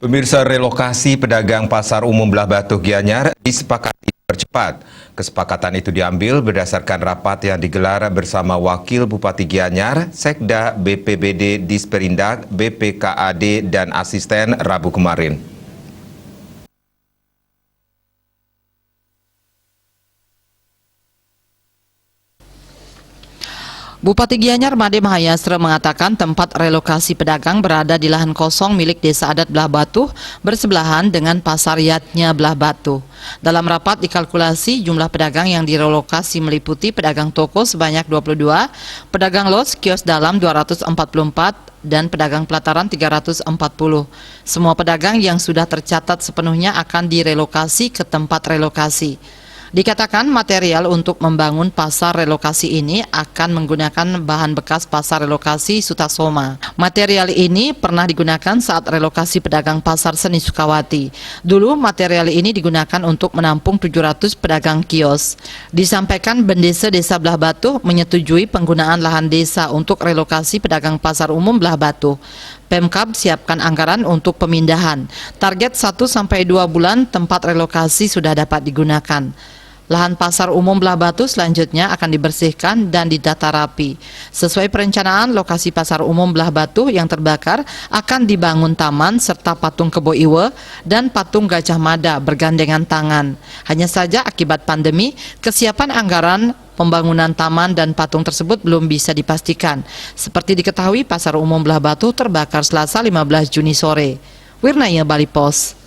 Pemirsa, relokasi pedagang pasar umum Belah Batu Gianyar disepakati percepat. Kesepakatan itu diambil berdasarkan rapat yang digelar bersama Wakil Bupati Gianyar, Sekda, BPBD, Disperindak, BPKAD, dan Asisten Rabu kemarin. Bupati Gianyar Made Mahayastra mengatakan tempat relokasi pedagang berada di lahan kosong milik Desa Adat Belah Batu bersebelahan dengan Pasar Yatnya Belah Batu. Dalam rapat dikalkulasi jumlah pedagang yang direlokasi meliputi pedagang toko sebanyak 22, pedagang los kios dalam 244, dan pedagang pelataran 340. Semua pedagang yang sudah tercatat sepenuhnya akan direlokasi ke tempat relokasi. Dikatakan material untuk membangun pasar relokasi ini akan menggunakan bahan bekas pasar relokasi Sutasoma. Material ini pernah digunakan saat relokasi pedagang pasar Seni Sukawati. Dulu material ini digunakan untuk menampung 700 pedagang kios. Disampaikan Bendesa Desa Belah Batu menyetujui penggunaan lahan desa untuk relokasi pedagang pasar umum Belah Batu. Pemkab siapkan anggaran untuk pemindahan. Target 1-2 bulan tempat relokasi sudah dapat digunakan. Lahan pasar umum Belah Batu selanjutnya akan dibersihkan dan didata rapi. Sesuai perencanaan, lokasi pasar umum Belah Batu yang terbakar akan dibangun taman serta patung Kebo Iwe dan patung Gajah Mada bergandengan tangan. Hanya saja akibat pandemi, kesiapan anggaran pembangunan taman dan patung tersebut belum bisa dipastikan. Seperti diketahui, pasar umum Belah Batu terbakar Selasa 15 Juni sore. Wirnaya Bali Pos.